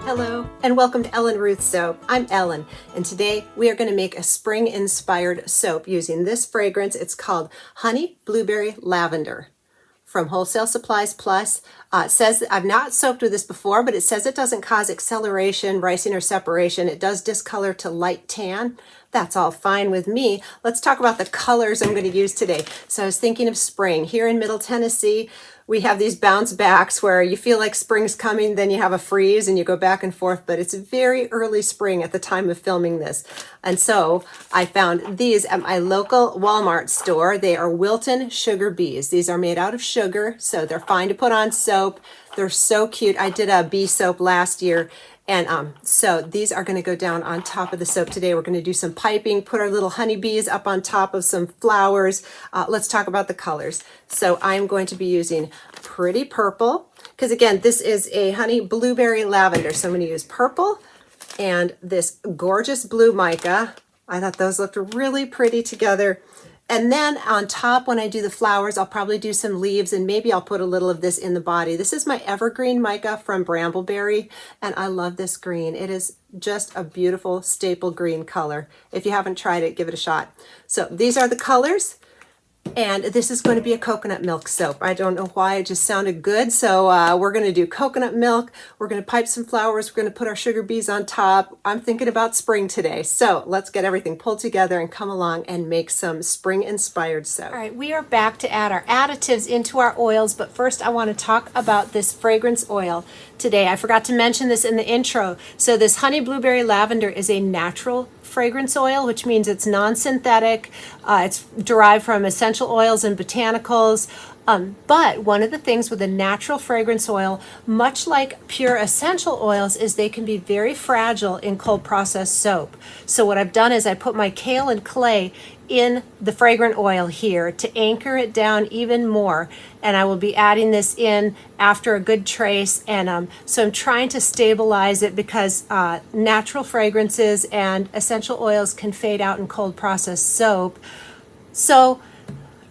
Hello and welcome to Ellen Ruth Soap. I'm Ellen and today we are going to make a spring inspired soap using this fragrance. It's called Honey Blueberry Lavender from Wholesale Supplies Plus. It says I've not soaped with this before, but it says it doesn't cause acceleration, ricing, or separation. It does discolor to light tan. That's all fine with me. Let's talk about the colors I'm going to use today. So I was thinking of spring. Here in Middle Tennessee, we have these bounce backs where you feel like spring's coming, then you have a freeze and you go back and forth, but it's very early spring at the time of filming this. And so I found these at my local Walmart store. They are Wilton Sugar Bees. These are made out of sugar, so they're fine to put on soap. They're so cute. I did a bee soap last year. And so these are going to go down on top of the soap today. We're going to do some piping, put our little honeybees up on top of some flowers. Let's talk about the colors. So I'm going to be using Pretty Purple, because again, this is a honey blueberry lavender. So I'm going to use purple and this gorgeous blue mica. I thought those looked really pretty together. And then on top, when I do the flowers, I'll probably do some leaves and maybe I'll put a little of this in the body. This is my evergreen mica from Brambleberry, and I love this green. It is just a beautiful staple green color. If you haven't tried it, give it a shot. So these are the colors. And this is going to be a coconut milk soap. I don't know why, it just sounded good. So we're going to do coconut milk. We're going to pipe some flowers. We're going to put our sugar bees on top. I'm thinking about spring today. So let's get everything pulled together and come along and make some spring inspired soap. All right, we are back to add our additives into our oils. But first I want to talk about this fragrance oil today. I forgot to mention this in the intro. So this honey blueberry lavender is a natural fragrance oil, which means it's non-synthetic. It's derived from essential oils and botanicals. But one of the things with a natural fragrance oil, much like pure essential oils, is they can be very fragile in cold processed soap. So what I've done is I put my kale and clay in the fragrant oil here to anchor it down even more, and I will be adding this in after a good trace. And so I'm trying to stabilize it because natural fragrances and essential oils can fade out in cold processed soap. So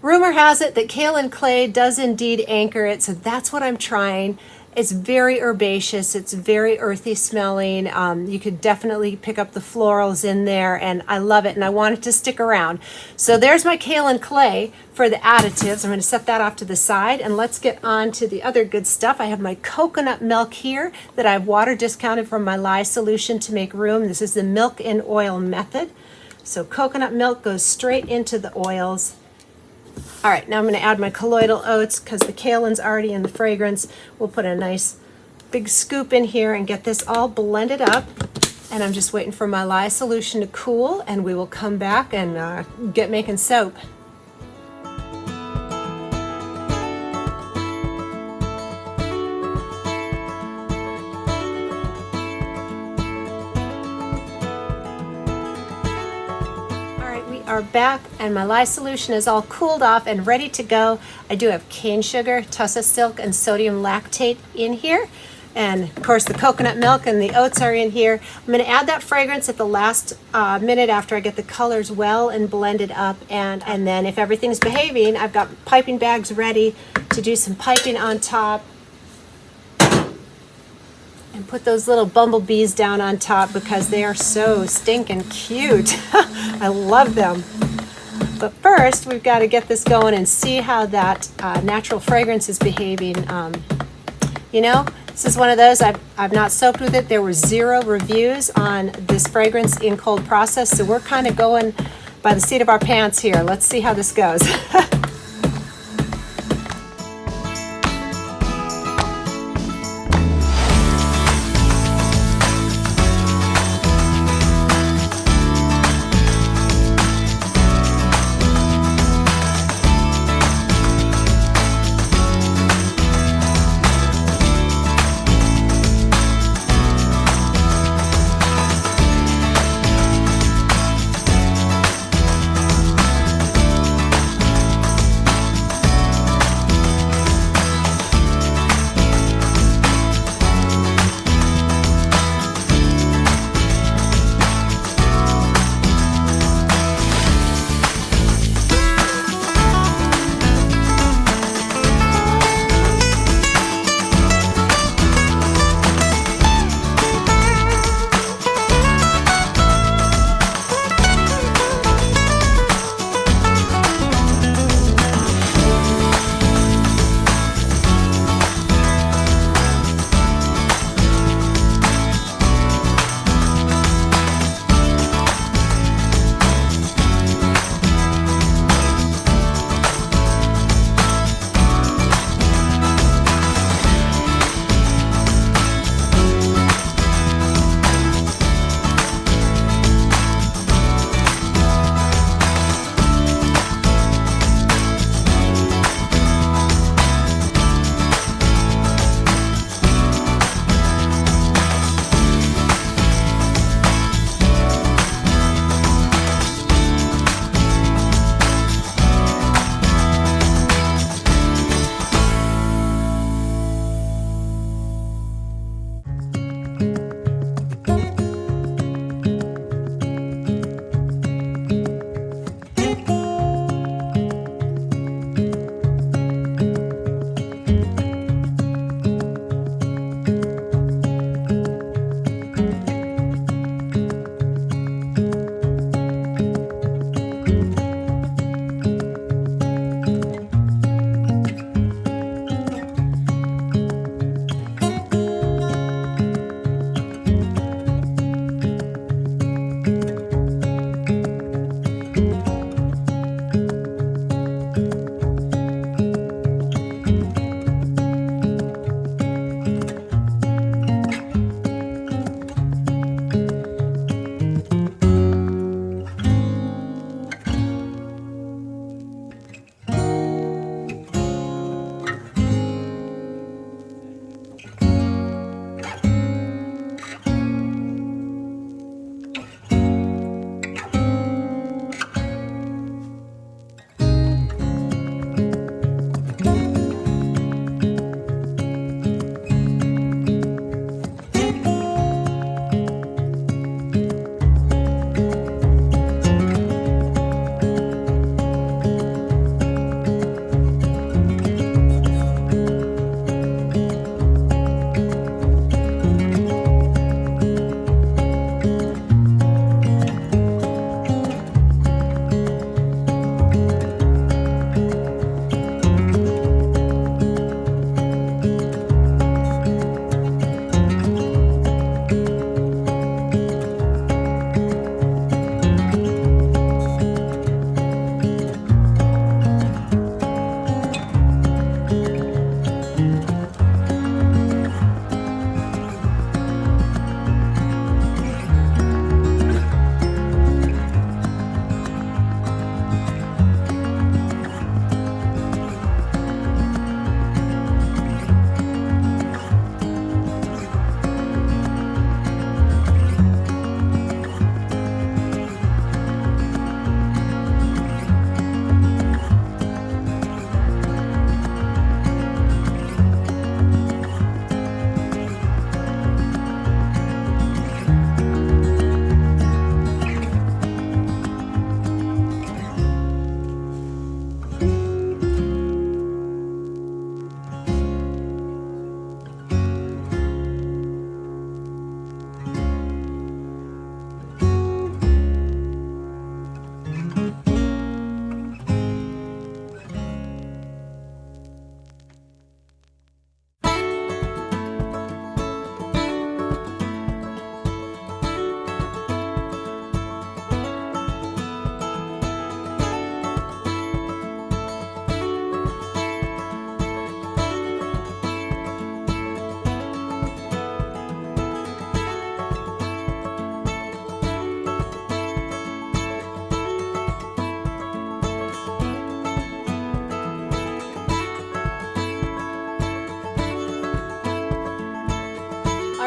rumor has it that kale and clay does indeed anchor it, so that's what I'm trying. It's very herbaceous, it's very earthy smelling. You could definitely pick up the florals in there, and I love it, and I want it to stick around. So there's my kale and clay for the additives. I'm going to set that off to the side, and let's get on to the other good stuff. I have my coconut milk here that I've water discounted from my lye solution to make room. This is the milk in oil method. So coconut milk goes straight into the oils. All right, now I'm going to add my colloidal oats because the kaolin's already in the fragrance. We'll put a nice big scoop in here and get this all blended up. And I'm just waiting for my lye solution to cool, and we will come back and get making soap. Are back, and my lye solution is all cooled off and ready to go. I do have cane sugar, tussa silk, and sodium lactate in here, and of course the coconut milk and the oats are in here. I'm going to add that fragrance at the last minute after I get the colors well and blended up, and then if everything's behaving, I've got piping bags ready to do some piping on top. And put those little bumblebees down on top because they are so stinking cute. I love them. But first, we've got to get this going and see how that natural fragrance is behaving. You know, this is one of those, I've not soaked with it. There were 0 reviews on this fragrance in cold process, so we're kind of going by the seat of our pants here. Let's see how this goes.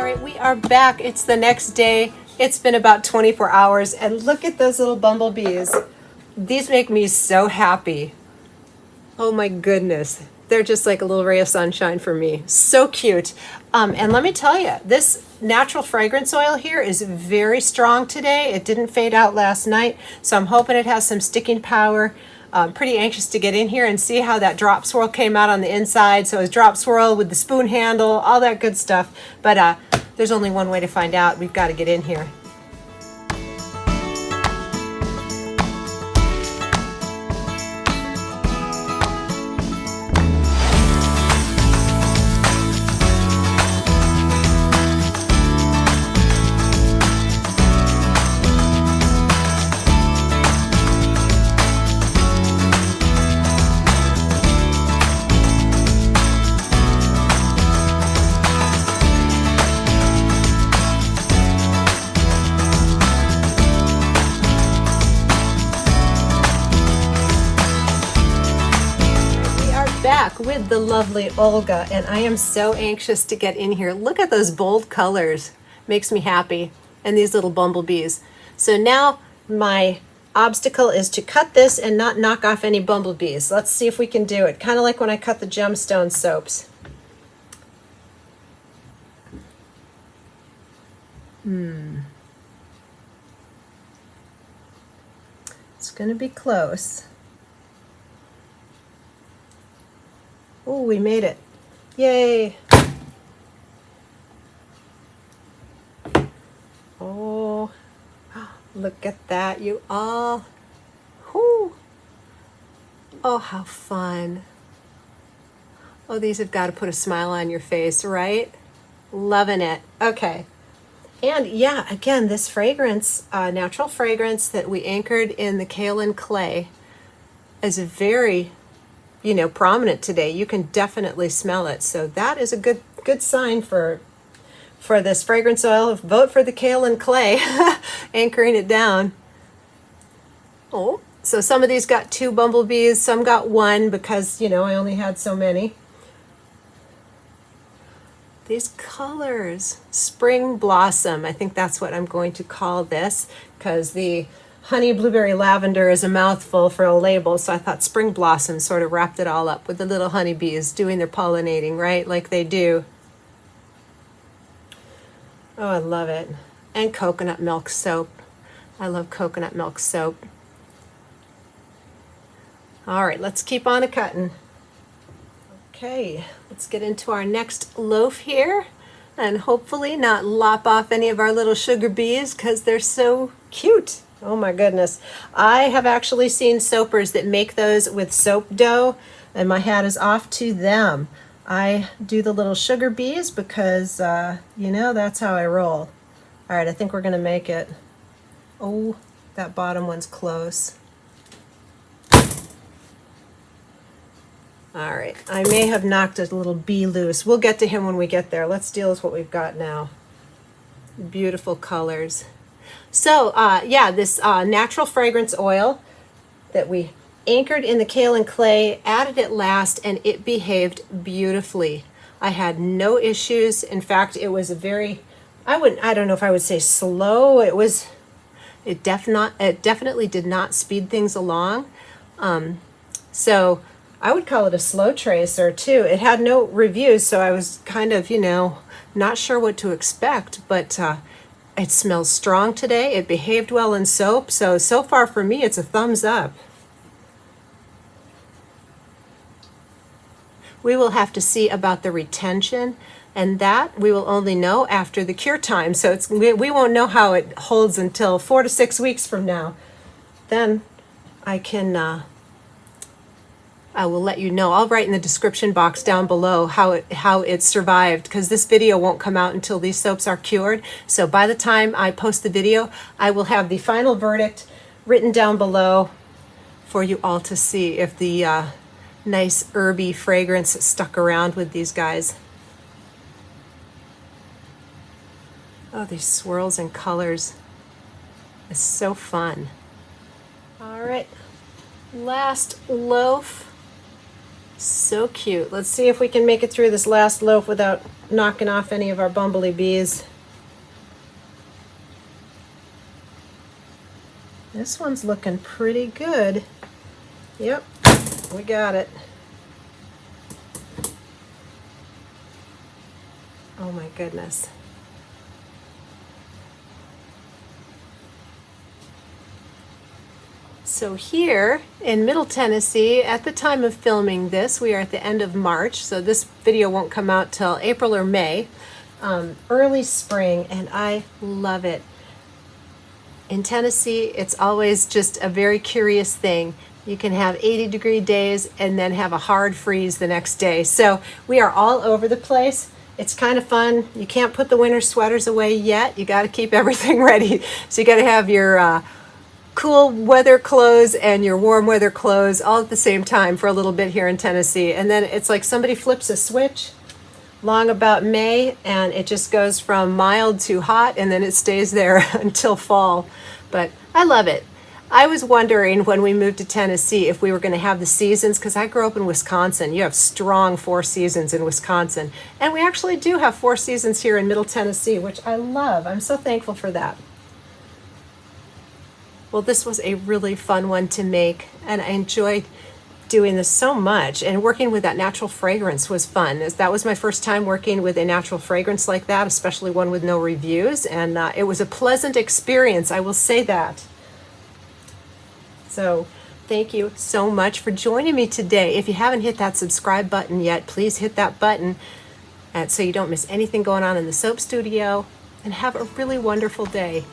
right, we are back. It's the next day. It's been about 24 hours, and look at those little bumblebees. These make me so happy. Oh my goodness. They're just like a little ray of sunshine for me. So cute. And let me tell you, this natural fragrance oil here is very strong today. It didn't fade out last night, so I'm hoping it has some sticking power. I'm pretty anxious to get in here and see how that drop swirl came out on the inside. So it's drop swirl with the spoon handle, all that good stuff. But there's only one way to find out. We've got to get in here. Back with the lovely Olga, and I am so anxious to get in here. Look at those bold colors. Makes me happy. And these little bumblebees. So now my obstacle is to cut this and not knock off any bumblebees. Let's see if we can do it. Kind of like when I cut the gemstone soaps. It's going to be close. Oh, we made it. Yay. Oh, look at that, you all. Whoo. Oh, how fun. Oh, these have got to put a smile on your face, right? Loving it. Okay. And yeah, again, this fragrance, natural fragrance that we anchored in the kaolin clay is a very prominent today. You can definitely smell it. So that is a good sign for this fragrance oil. Vote for the kaolin clay, anchoring it down. Oh, so some of these got 2 bumblebees, some got 1 because, I only had so many. These colors, spring blossom, I think that's what I'm going to call this, because the honey blueberry lavender is a mouthful for a label, so I thought spring blossom sort of wrapped it all up with the little honeybees doing their pollinating, right, like they do. Oh, I love it. And coconut milk soap. I love coconut milk soap. All right, let's keep on a-cutting. Okay, let's get into our next loaf here and hopefully not lop off any of our little sugar bees because they're so cute. Oh my goodness. I have actually seen soapers that make those with soap dough, and my hat is off to them. I do the little sugar bees because, that's how I roll. All right, I think we're going to make it. Oh, that bottom one's close. All right, I may have knocked a little bee loose. We'll get to him when we get there. Let's deal with what we've got now. Beautiful colors. So, this natural fragrance oil that we anchored in the kaolin clay, added it last, and it behaved beautifully. I had no issues. In fact, it was a very, I don't know if I would say slow. It definitely did not speed things along. So I would call it a slow tracer too. It had no reviews, so I was kind of, not sure what to expect, but it smells strong today. It behaved well in soap. So far for me, it's a thumbs up. We will have to see about the retention, and that we will only know after the cure time. So we won't know how it holds until 4 to 6 weeks from now. Then I will let you know. I'll write in the description box down below how it survived, because this video won't come out until these soaps are cured. So by the time I post the video, I will have the final verdict written down below for you all to see if the nice herby fragrance stuck around with these guys. Oh, these swirls and colors. It's so fun. All right, last loaf. So cute. Let's see if we can make it through this last loaf without knocking off any of our bumblebee bees. This one's looking pretty good. Yep, we got it. Oh my goodness. So here in Middle Tennessee, at the time of filming this, we are at the end of March, so this video won't come out till April or May, early spring, and I love it. In Tennessee, it's always just a very curious thing. You can have 80-degree days and then have a hard freeze the next day. So we are all over the place. It's kind of fun. You can't put the winter sweaters away yet. You got to keep everything ready. So you got to have your cool weather clothes and your warm weather clothes all at the same time for a little bit here in Tennessee. And then it's like somebody flips a switch long about May and it just goes from mild to hot and then it stays there until fall. But I love it. I was wondering when we moved to Tennessee if we were going to have the seasons, because I grew up in Wisconsin. You have strong 4 seasons in Wisconsin. And we actually do have 4 seasons here in Middle Tennessee, which I love. I'm so thankful for that. Well, this was a really fun one to make, and I enjoyed doing this so much, and working with that natural fragrance was fun. That was my first time working with a natural fragrance like that, especially one with no reviews, and it was a pleasant experience, I will say that. So thank you so much for joining me today. If you haven't hit that subscribe button yet, please hit that button so you don't miss anything going on in the soap studio, and have a really wonderful day.